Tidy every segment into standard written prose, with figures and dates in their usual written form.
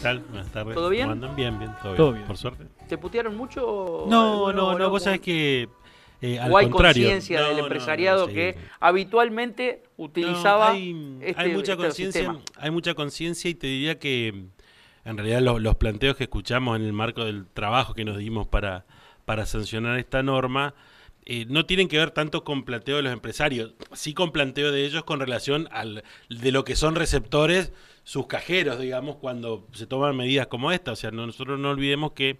tal? Buenas tardes. ¿Todo bien? ¿Cómo andan? Bien, bien, todo Todo bien, bien. por suerte. ¿Te putearon mucho? No, vos sabés que al ¿O hay contrario. conciencia del empresariado Sí. que habitualmente No, utilizaba hay mucha este conciencia, sistema? y te diría que en realidad los planteos que escuchamos en el marco del trabajo que nos dimos para sancionar esta norma no tienen que ver tanto con planteo de los empresarios, sí con planteo de ellos con relación de lo que son receptores, sus cajeros, digamos, cuando se toman medidas como esta. O sea, nosotros no olvidemos que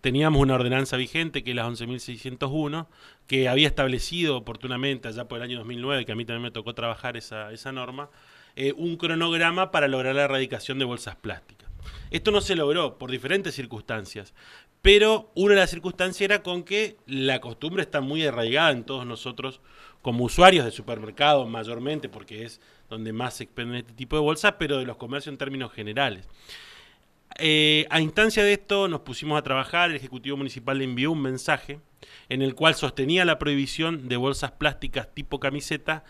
teníamos una ordenanza vigente, que es la 11.601, que había establecido oportunamente, allá por el año 2009, que a mí también me tocó trabajar esa norma, un cronograma para lograr la erradicación de bolsas plásticas. Esto no se logró por diferentes circunstancias, pero una de las circunstancias era con que la costumbre está muy arraigada en todos nosotros como usuarios de supermercados mayormente, porque es donde más se expenden este tipo de bolsas, pero de los comercios en términos generales. A instancia de esto nos pusimos a trabajar, el Ejecutivo Municipal le envió un mensaje en el cual sostenía la prohibición de bolsas plásticas tipo camiseta,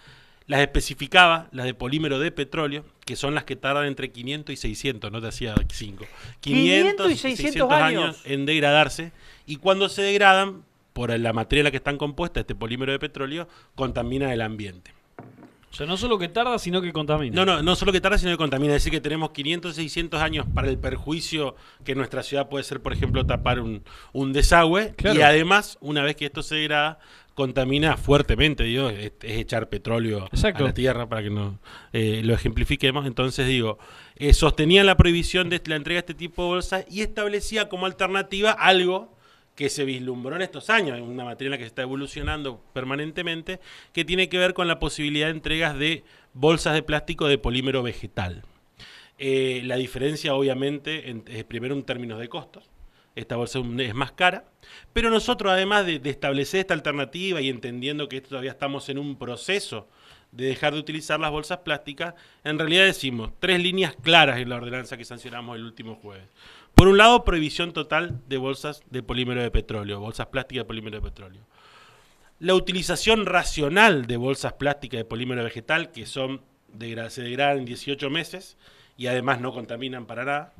las especificaba, las de polímero de petróleo, que son las que tardan entre 500 y 600, no te hacía 5, 500 y 600 años en degradarse, y cuando se degradan, por la materia en la que están compuestas, este polímero de petróleo, contamina el ambiente. O sea, no solo que tarda, sino que contamina. No solo que tarda, sino que contamina. Es decir, que tenemos 500, 600 años para el perjuicio que en nuestra ciudad puede ser, por ejemplo, tapar un desagüe. Claro. Y además, una vez que esto se degrada, contamina fuertemente, digo, es echar petróleo a la tierra para que no lo ejemplifiquemos. Entonces, digo, sostenía la prohibición de la entrega de este tipo de bolsas y establecía como alternativa algo que se vislumbró en estos años, en una materia en la que se está evolucionando permanentemente, que tiene que ver con la posibilidad de entregas de bolsas de plástico de polímero vegetal. La diferencia, obviamente, es primero en términos de costos. Esta bolsa es más cara, pero nosotros, además de establecer esta alternativa y entendiendo que todavía estamos en un proceso de dejar de utilizar las bolsas plásticas, en realidad decimos 3 líneas claras en la ordenanza que sancionamos el último jueves. Por un lado, prohibición total de bolsas de polímero de petróleo, bolsas plásticas de polímero de petróleo. La utilización racional de bolsas plásticas de polímero vegetal, que se degradan en 18 meses y además no contaminan para nada.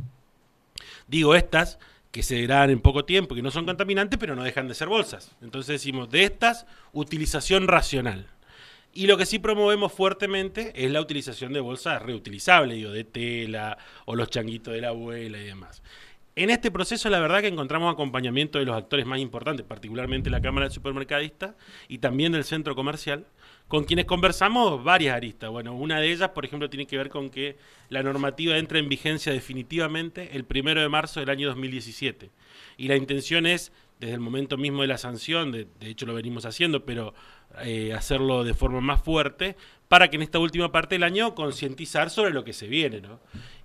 Digo estas que se degradan en poco tiempo, que no son contaminantes, pero no dejan de ser bolsas. Entonces decimos, de estas, utilización racional. Y lo que sí promovemos fuertemente es la utilización de bolsas reutilizables, digo, de tela o los changuitos de la abuela y demás. En este proceso, la verdad que encontramos acompañamiento de los actores más importantes, particularmente la Cámara de Supermercadistas y también del Centro Comercial, con quienes conversamos varias aristas. Bueno, una de ellas, por ejemplo, tiene que ver con que la normativa entra en vigencia definitivamente el 1 de marzo del año 2017. Y la intención es, desde el momento mismo de la sanción, de hecho lo venimos haciendo, pero hacerlo de forma más fuerte, para que en esta última parte del año concientizar sobre lo que se viene, ¿no?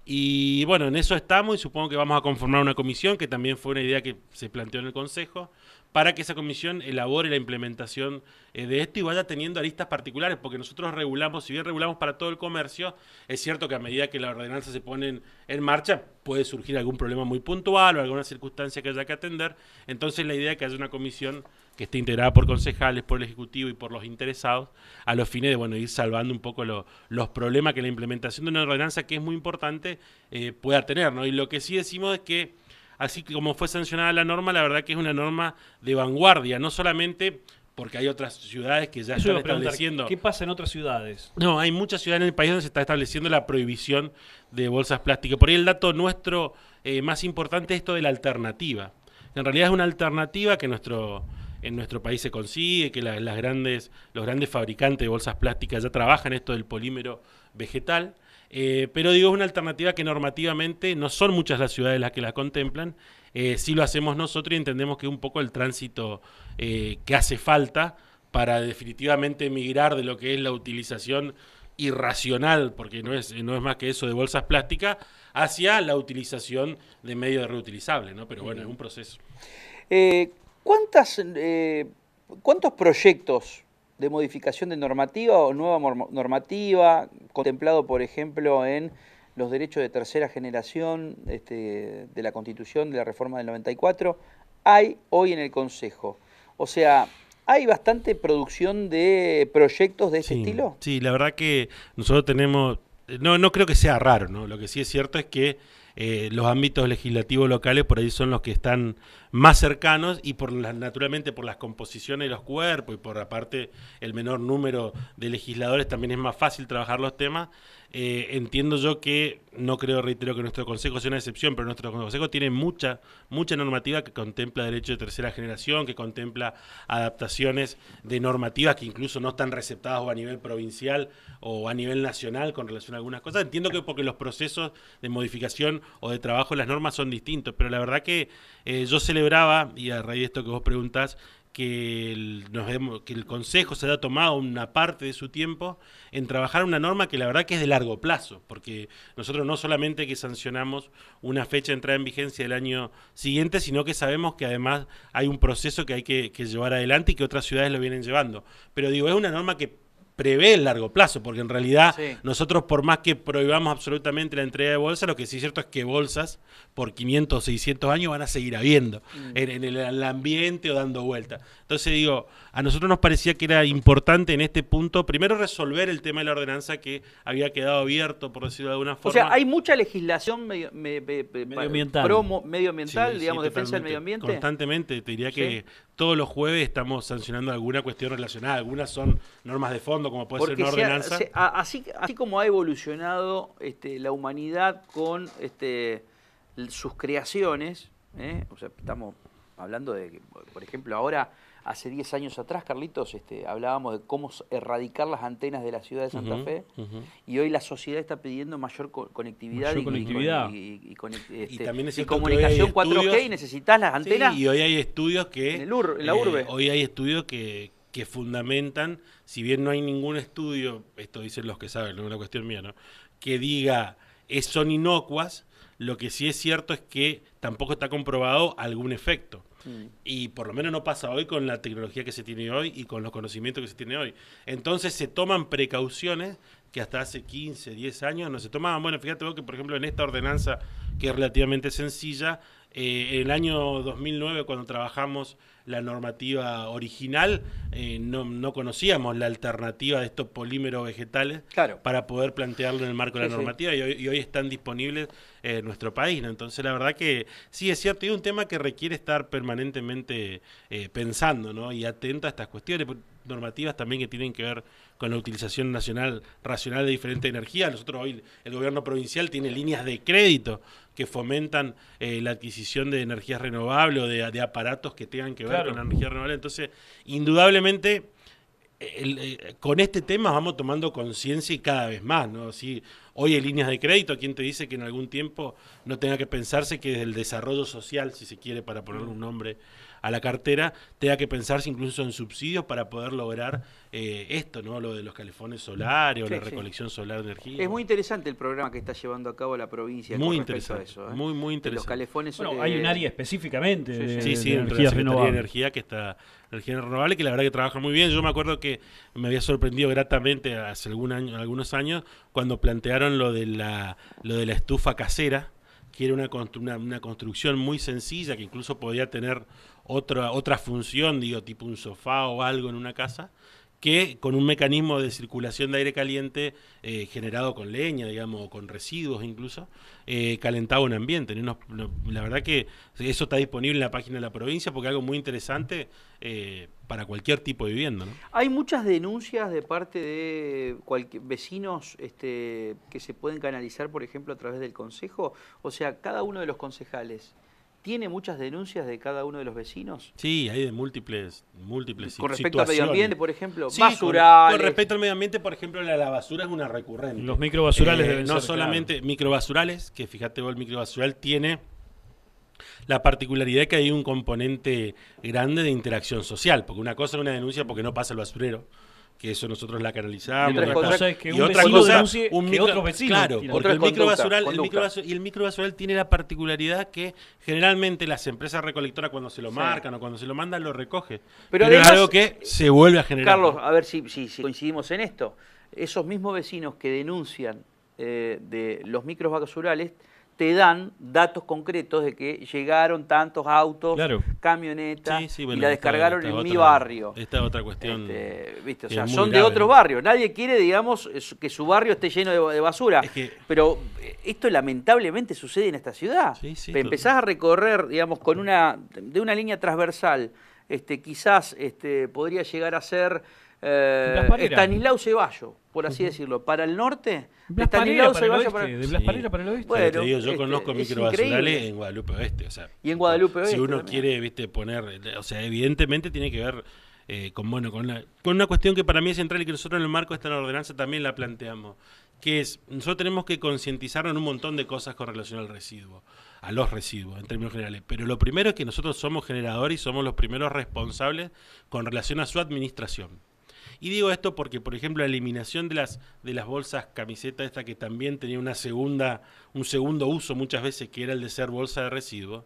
Y bueno, en eso estamos y supongo que vamos a conformar una comisión, que también fue una idea que se planteó en el Consejo, para que esa comisión elabore la implementación de esto y vaya teniendo aristas particulares, porque nosotros regulamos, si bien regulamos para todo el comercio, es cierto que a medida que la ordenanza se pone en marcha, puede surgir algún problema muy puntual o alguna circunstancia que haya que atender. Entonces la idea es que haya una comisión que esté integrada por concejales, por el Ejecutivo y por los interesados, a los fines de bueno ir salvando un poco los problemas que la implementación de una ordenanza, que es muy importante, pueda tener, ¿no? Y lo que sí decimos es que, así como fue sancionada la norma, la verdad que es una norma de vanguardia, no solamente porque hay otras ciudades que ya están estableciendo... ¿Qué pasa en otras ciudades? No, hay muchas ciudades en el país donde se está estableciendo la prohibición de bolsas plásticas. Por ahí el dato nuestro más importante es esto de la alternativa. En realidad es una alternativa que en nuestro país se consigue, que los grandes fabricantes de bolsas plásticas ya trabajan esto del polímero vegetal. Pero digo, es una alternativa que normativamente no son muchas las ciudades las que la contemplan, sí lo hacemos nosotros y entendemos que es un poco el tránsito que hace falta para definitivamente migrar de lo que es la utilización irracional, porque no es más que eso, de bolsas plásticas, hacia la utilización de medios reutilizables, ¿no? Pero bueno, es un proceso. ¿Cuántos proyectos de modificación de normativa o nueva normativa, contemplado por ejemplo en los derechos de tercera generación de la Constitución, de la reforma del 94, hay hoy en el Consejo? O sea, ¿hay bastante producción de proyectos de ese estilo? Sí, la verdad que nosotros tenemos, no creo que sea raro, ¿no? Lo que sí es cierto es que los ámbitos legislativos locales por ahí son los que están más cercanos y naturalmente por las composiciones de los cuerpos y por aparte el menor número de legisladores también es más fácil trabajar los temas. Entiendo yo que, no creo, reitero, que nuestro Consejo sea una excepción, pero nuestro Consejo tiene mucha normativa que contempla derecho de tercera generación, que contempla adaptaciones de normativas que incluso no están receptadas o a nivel provincial o a nivel nacional con relación a algunas cosas. Entiendo que porque los procesos de modificación o de trabajo de las normas son distintos, pero la verdad que yo celebraba, y a raíz de esto que vos preguntás, que el Consejo se haya tomado una parte de su tiempo en trabajar una norma que la verdad que es de largo plazo, porque nosotros no solamente que sancionamos una fecha de entrada en vigencia del año siguiente, sino que sabemos que además hay un proceso que hay que llevar adelante y que otras ciudades lo vienen llevando. Pero digo, es una norma que prevé el largo plazo, porque en realidad nosotros por más que prohibamos absolutamente la entrega de bolsas, lo que sí es cierto es que bolsas por 500 o 600 años van a seguir habiendo en el ambiente o dando vuelta. Entonces digo, a nosotros nos parecía que era importante en este punto, primero resolver el tema de la ordenanza que había quedado abierto, por decirlo de alguna forma. O sea, hay mucha legislación medioambiental, digamos, defensa del medio ambiente. Constantemente, te diría que todos los jueves estamos sancionando alguna cuestión relacionada, algunas son normas de fondo, como puede ser una ordenanza. Así como ha evolucionado la humanidad con sus creaciones, o sea, estamos hablando de que, por ejemplo, ahora, hace 10 años atrás, Carlitos, hablábamos de cómo erradicar las antenas de la ciudad de Santa Fe, y hoy la sociedad está pidiendo mayor conectividad, y también es comunicación 4G, y necesitas las antenas. Sí, y hoy hay estudios que en la urbe. Hoy hay estudios que fundamentan, si bien no hay ningún estudio, esto dicen los que saben, no es una cuestión mía, ¿no?, que diga son inocuas, lo que sí es cierto es que tampoco está comprobado algún efecto. Y por lo menos no pasa hoy con la tecnología que se tiene hoy y con los conocimientos que se tiene hoy. Entonces se toman precauciones que hasta hace 15, 10 años no se tomaban. Bueno, fíjate vos que, por ejemplo, en esta ordenanza, que es relativamente sencilla, en el año 2009, cuando trabajamos la normativa original, no conocíamos la alternativa de estos polímeros vegetales para poder plantearlo en el marco de la normativa, y hoy están disponibles en nuestro país, ¿no? Entonces la verdad que sí es cierto, y es un tema que requiere estar permanentemente pensando, ¿no?, y atento a estas cuestiones normativas también que tienen que ver con la utilización nacional racional de diferentes energías. Nosotros hoy, el gobierno provincial tiene líneas de crédito que fomentan la adquisición de energías renovables o de aparatos que tengan que ver con la energía renovable. Entonces, indudablemente, con este tema vamos tomando conciencia y cada vez más, ¿no? Si hoy hay líneas de crédito, ¿quién te dice que en algún tiempo no tenga que pensarse que desde el desarrollo social, si se quiere, para ponerle un nombre a la cartera, tenga que pensarse incluso en subsidios para poder lograr esto, ¿no?, lo de los calefones solares o la recolección solar de energía? Es muy interesante el programa que está llevando a cabo la provincia muy con respecto a eso. Muy interesante. Los calefones, hay un área específicamente de energía renovable. De energía que está energía renovable, que la verdad que trabaja muy bien. Yo me acuerdo que me había sorprendido gratamente hace algunos años cuando plantearon lo de la estufa casera, que era una construcción muy sencilla, que incluso podía tener otra función, digo, tipo un sofá o algo en una casa, que con un mecanismo de circulación de aire caliente generado con leña, digamos, o con residuos incluso, calentaba un ambiente. La verdad que eso está disponible en la página de la provincia, porque es algo muy interesante para cualquier tipo de vivienda, ¿no? Hay muchas denuncias de parte de vecinos que se pueden canalizar, por ejemplo, a través del Consejo. O sea, cada uno de los concejales ¿tiene muchas denuncias de cada uno de los vecinos? Sí, hay de múltiples Con respecto al medio ambiente, por ejemplo, sí, basurales. Con respecto al medio ambiente, por ejemplo, la basura es una recurrente. Los microbasurales deben no ser, solamente microbasurales, que fíjate vos, el microbasural tiene la particularidad de que hay un componente grande de interacción social, porque una cosa es una denuncia porque no pasa el basurero, que eso nosotros la canalizamos. Y otra cosa es que un otra vecino cosa, denuncie que otro vecino. Claro, porque el microbasural tiene la particularidad que generalmente las empresas recolectoras cuando se lo marcan o cuando se lo mandan lo recoge. Pero además, es algo que se vuelve a generar. Carlos, a ver si coincidimos en esto. Esos mismos vecinos que denuncian de los microbasurales te dan datos concretos de que llegaron tantos autos, camionetas, y la descargaron en mi barrio. Esta es otra cuestión. ¿Viste? O sea, son de otro barrio. Nadie quiere, digamos, que su barrio esté lleno de basura. Pero esto lamentablemente sucede en esta ciudad. Empezás a recorrer, digamos, de una línea transversal, quizás podría llegar a ser Estanislao Ceballos, por así decirlo. Para el norte, Estanislao Ceballos para de Blas Parera para el oeste. Bueno, te digo, yo conozco microbasurales en Guadalupe Oeste. O sea, y en Guadalupe Oeste. Si uno quiere, poner, o sea, evidentemente tiene que ver con una cuestión que para mí es central y que nosotros en el marco de esta ordenanza también la planteamos, que es, nosotros tenemos que concientizarnos en un montón de cosas con relación al residuo, a los residuos en términos generales, pero lo primero es que nosotros somos generadores y somos los primeros responsables con relación a su administración. Y digo esto porque, por ejemplo, la eliminación de las bolsas camisetas, esta que también tenía un segundo uso muchas veces, que era el de ser bolsa de residuos,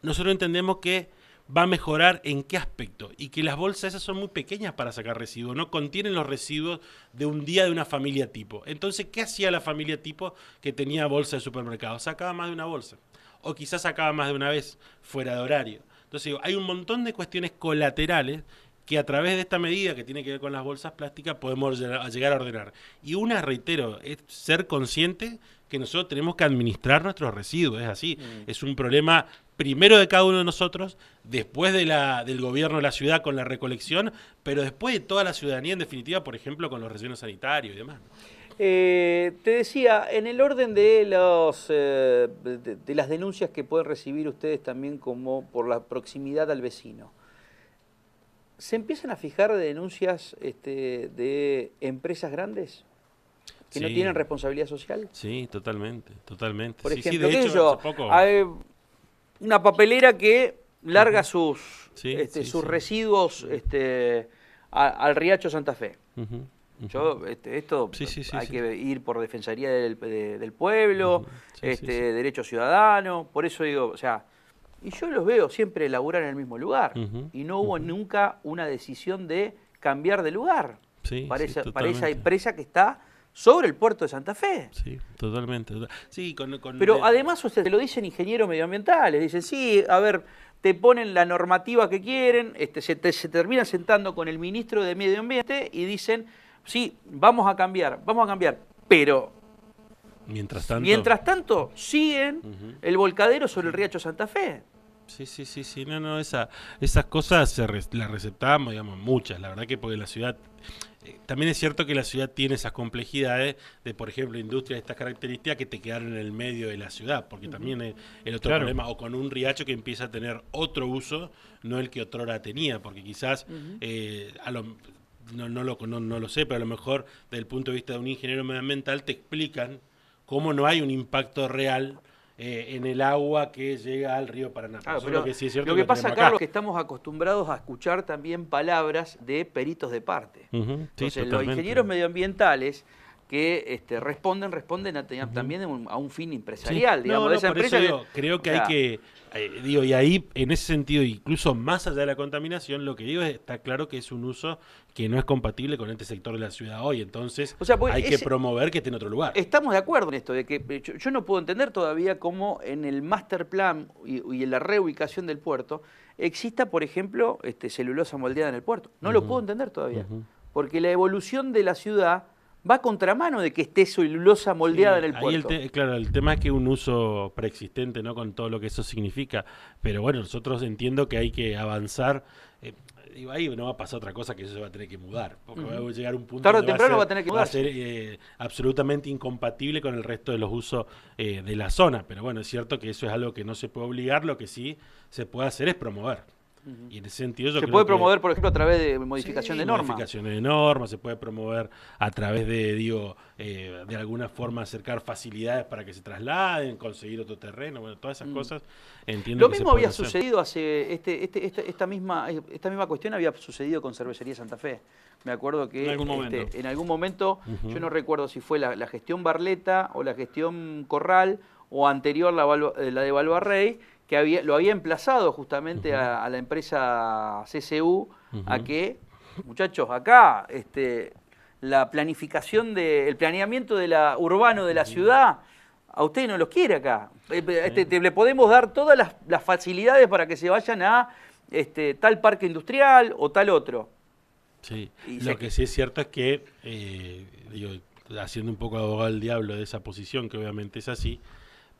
nosotros entendemos que va a mejorar en qué aspecto, y que las bolsas esas son muy pequeñas para sacar residuos, no contienen los residuos de un día de una familia tipo. Entonces, ¿qué hacía la familia tipo que tenía bolsa de supermercado? Sacaba más de una bolsa, o quizás sacaba más de una vez fuera de horario. Entonces, hay un montón de cuestiones colaterales que a través de esta medida que tiene que ver con las bolsas plásticas podemos llegar a ordenar. Y una, reitero, es ser consciente que nosotros tenemos que administrar nuestros residuos, es así. Es un problema primero de cada uno de nosotros, después del gobierno de la ciudad con la recolección, pero después de toda la ciudadanía en definitiva, por ejemplo, con los residuos sanitarios y demás. Te decía, en el orden de las denuncias que pueden recibir ustedes también como por la proximidad al vecino, ¿se empiezan a fijar denuncias de empresas grandes que no tienen responsabilidad social? Sí, totalmente. Por sí, ejemplo, de hecho, hay una papelera que larga sus residuos al Riacho Santa Fe. Esto hay que ir por Defensoría del Pueblo, Derecho Ciudadano, por eso digo, o sea, y yo los veo siempre laburar en el mismo lugar, y no hubo nunca una decisión de cambiar de lugar para esa empresa que está sobre el puerto de Santa Fe. Sí, totalmente. Sí, pero además ustedes lo dicen ingenieros medioambientales, dicen, sí, a ver, te ponen la normativa que quieren, se terminan sentando con el ministro de Medio Ambiente y dicen, sí, vamos a cambiar, pero mientras tanto siguen el volcadero sobre el Riacho Santa Fe. Sí, no, esas cosas las receptamos, digamos, muchas, la verdad que porque la ciudad, también es cierto que la ciudad tiene esas complejidades de, por ejemplo, industrias de estas características que te quedaron en el medio de la ciudad, porque también es el otro problema, o con un riacho que empieza a tener otro uso, no el que otrora tenía, porque quizás no lo sé, pero a lo mejor desde el punto de vista de un ingeniero medioambiental te explican cómo no hay un impacto real en el agua que llega al río Paraná. Pero lo que sí es cierto, lo que pasa, Carlos, es que estamos acostumbrados a escuchar también palabras de peritos de parte. Entonces, los ingenieros medioambientales que responden también a un fin empresarial, digamos, de esa empresa. Creo que hay que, y ahí, en ese sentido, incluso más allá de la contaminación, lo que digo es, está claro que es un uso que no es compatible con este sector de la ciudad hoy, entonces hay que promover que esté en otro lugar. Estamos de acuerdo en esto, de que yo no puedo entender todavía cómo en el master plan y en la reubicación del puerto exista, por ejemplo, celulosa moldeada en el puerto. No lo puedo entender todavía, porque la evolución de la ciudad va a contramano de que esté celulosa moldeada en el puerto. Claro, el tema es que un uso preexistente, ¿no? Con todo lo que eso significa. Pero bueno, nosotros entiendo que hay que avanzar. Ahí no va a pasar otra cosa, que eso se va a tener que mudar. Porque va a llegar un punto tarde o temprano va a tener que mudarse. Va a ser absolutamente incompatible con el resto de los usos de la zona. Pero bueno, es cierto que eso es algo que no se puede obligar. Lo que sí se puede hacer es promover. Y en ese sentido se puede promover, por ejemplo, a través de modificación de normas. Modificaciones de normas, se puede promover a través de alguna forma acercar facilidades para que se trasladen, conseguir otro terreno, bueno, todas esas cosas. Entiendo lo mismo había sucedido hace esta misma cuestión había sucedido con Cervecería Santa Fe. Me acuerdo que en algún momento yo no recuerdo si fue la gestión Barletta o la gestión Corral o anterior la de Balbarrey, que lo había emplazado justamente a la empresa CCU a que, muchachos, acá la planificación el planeamiento urbano de la ciudad a usted no los quiere acá. Le podemos dar todas las facilidades para que se vayan a tal parque industrial o tal otro. Sí, lo que sí es cierto es que, haciendo un poco abogado del diablo de esa posición, que obviamente es así,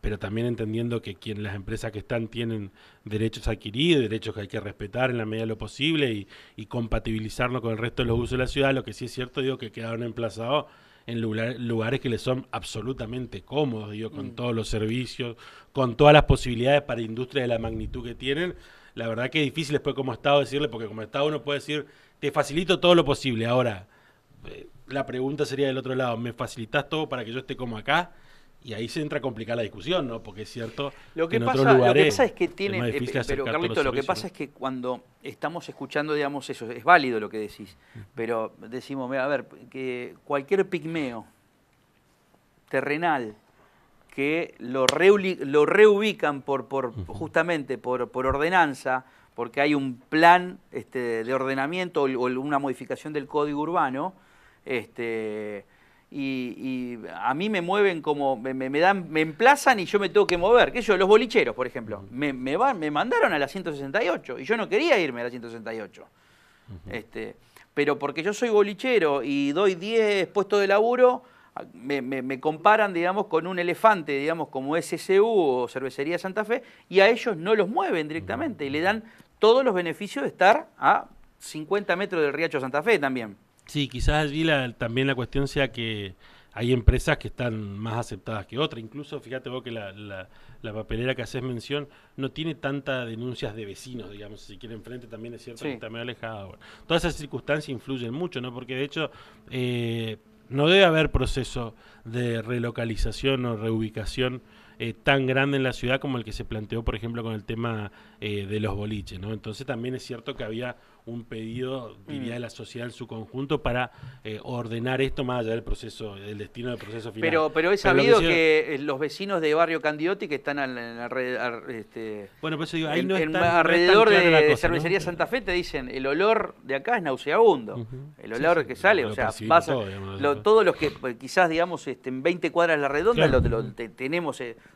pero también entendiendo que las empresas que están tienen derechos adquiridos, derechos que hay que respetar en la medida de lo posible y compatibilizarlo con el resto de los usos de la ciudad. Lo que sí es cierto, que quedaron emplazados en lugares que les son absolutamente cómodos, con todos los servicios, con todas las posibilidades para industrias de la magnitud que tienen. La verdad que es difícil después como Estado decirle, porque como Estado uno puede decir, te facilito todo lo posible. Ahora, la pregunta sería del otro lado, ¿me facilitas todo para que yo esté como acá? Y ahí se entra a complicar la discusión, ¿no? Porque es cierto que en otros lugares lo que pasa es que es más difícil pero Carlito, lo que pasa es que cuando estamos escuchando, digamos, eso, es válido lo que decís, pero decimos, a ver, que cualquier pigmeo terrenal que lo reubican justamente por ordenanza, porque hay un plan de ordenamiento o una modificación del código urbano, y a mí me mueven como, me emplazan y yo me tengo que mover. Que los bolicheros, por ejemplo, me mandaron a la 168 y yo no quería irme a la 168. Pero porque yo soy bolichero y doy 10 puestos de laburo, me comparan, digamos, con un elefante, digamos, como SSU o Cervecería Santa Fe, y a ellos no los mueven directamente y le dan todos los beneficios de estar a 50 metros del Riacho Santa Fe también. Sí, quizás allí también la cuestión sea que hay empresas que están más aceptadas que otras. Incluso, fíjate vos que la papelera que haces mención no tiene tantas denuncias de vecinos, digamos, si quieren enfrente también es cierto que está medio alejada. Bueno, todas esas circunstancias influyen mucho, ¿no? Porque de hecho no debe haber proceso de relocalización o reubicación tan grande en la ciudad como el que se planteó, por ejemplo, con el tema de los boliches, ¿no? Entonces también es cierto que había un pedido, diría, de la sociedad en su conjunto para ordenar esto más allá del proceso, del destino del proceso final. Pero he sabido que los vecinos de Barrio Candiotti que están bueno, pues digo, ahí alrededor de Cervecería Santa Fe te dicen, el olor de acá es nauseabundo. El olor que sale, o sea, pasa, todos los que quizás, digamos, en 20 cuadras a la redonda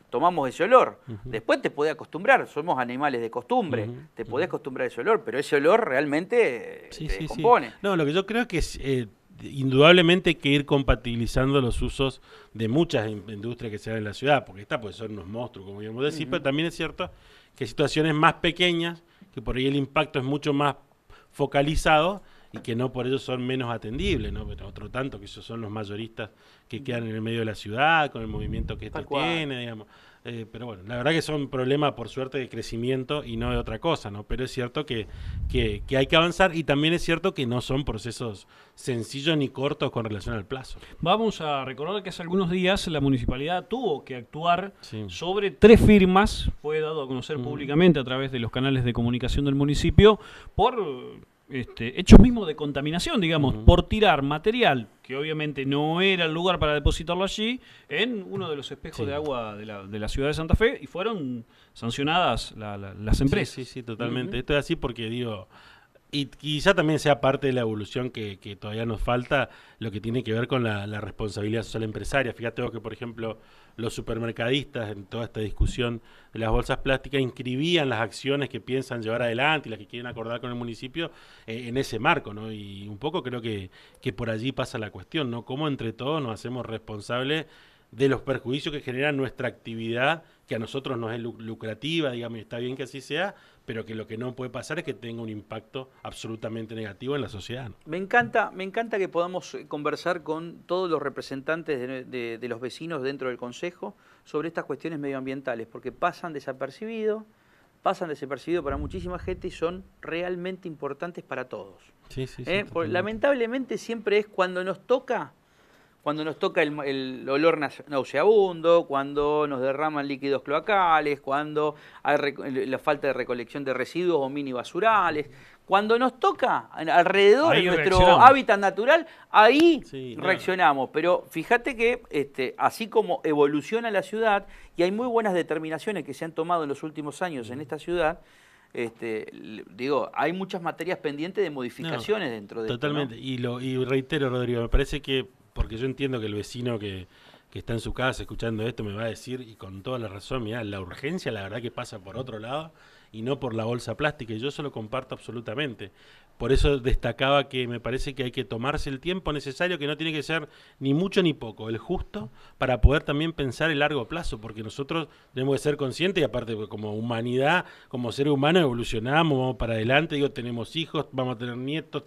tomamos ese olor. Después te podés acostumbrar, somos animales de costumbre, te podés acostumbrar a ese olor, pero ese olor realmente te compone. Sí. No, lo que yo creo que es indudablemente hay que ir compatibilizando los usos de muchas industrias que se dan en la ciudad, porque pues son unos monstruos, como digamos decir, pero también es cierto que hay situaciones más pequeñas, que por ahí el impacto es mucho más focalizado y que no por ello son menos atendibles, ¿no? Pero otro tanto que esos son los mayoristas que quedan en el medio de la ciudad, con el movimiento que tiene, digamos. Pero bueno, la verdad que son problemas, por suerte, de crecimiento y no de otra cosa, ¿no? Pero es cierto que hay que avanzar y también es cierto que no son procesos sencillos ni cortos con relación al plazo. Vamos a recordar que hace algunos días la municipalidad tuvo que actuar sobre 3 firmas, fue dado a conocer públicamente a través de los canales de comunicación del municipio, por hechos mismos de contaminación, digamos, por tirar material que obviamente no era el lugar para depositarlo allí, en uno de los espejos de agua de la ciudad de Santa Fe, y fueron sancionadas las empresas. Sí, totalmente. Esto es así porque, y quizá también sea parte de la evolución que todavía nos falta, lo que tiene que ver con la responsabilidad social empresaria. Fíjate vos que, por ejemplo, los supermercadistas, en toda esta discusión de las bolsas plásticas, inscribían las acciones que piensan llevar adelante y las que quieren acordar con el municipio en ese marco, ¿no? Y un poco creo que por allí pasa la cuestión, ¿no? Cómo entre todos nos hacemos responsables de los perjuicios que genera nuestra actividad, que a nosotros nos es lucrativa, digamos, y está bien que así sea, pero que lo que no puede pasar es que tenga un impacto absolutamente negativo en la sociedad, ¿no? Me encanta que podamos conversar con todos los representantes de los vecinos dentro del Consejo sobre estas cuestiones medioambientales, porque pasan desapercibidos para muchísima gente y son realmente importantes para todos. Sí, lamentablemente siempre es cuando nos toca el olor nauseabundo, cuando nos derraman líquidos cloacales, cuando hay la falta de recolección de residuos o mini basurales. Cuando nos toca alrededor de nuestro hábitat natural, ahí reaccionamos. Pero fíjate que así como evoluciona la ciudad, y hay muy buenas determinaciones que se han tomado en los últimos años en esta ciudad, hay muchas materias pendientes de modificaciones dentro de totalmente. esto, ¿no? Y reitero, Rodrigo, me parece que, porque yo entiendo que el vecino que que está en su casa escuchando esto me va a decir, y con toda la razón, mirá, la urgencia la verdad que pasa por otro lado y no por la bolsa plástica, y yo eso lo comparto absolutamente. Por eso destacaba que me parece que hay que tomarse el tiempo necesario, que no tiene que ser ni mucho ni poco, el justo, para poder también pensar el largo plazo, porque nosotros tenemos que ser conscientes, y aparte como humanidad, como seres humanos evolucionamos, vamos para adelante, digo, tenemos hijos, vamos a tener nietos,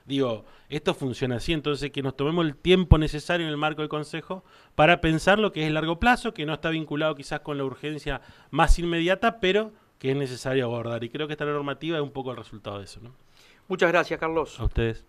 digo, esto funciona así, entonces que nos tomemos el tiempo necesario en el marco del Consejo para pensar lo que es el largo plazo, que no está vinculado quizás con la urgencia más inmediata, pero que es necesario abordar, y creo que esta normativa es un poco el resultado de eso, ¿no? Muchas gracias, Carlos. A ustedes.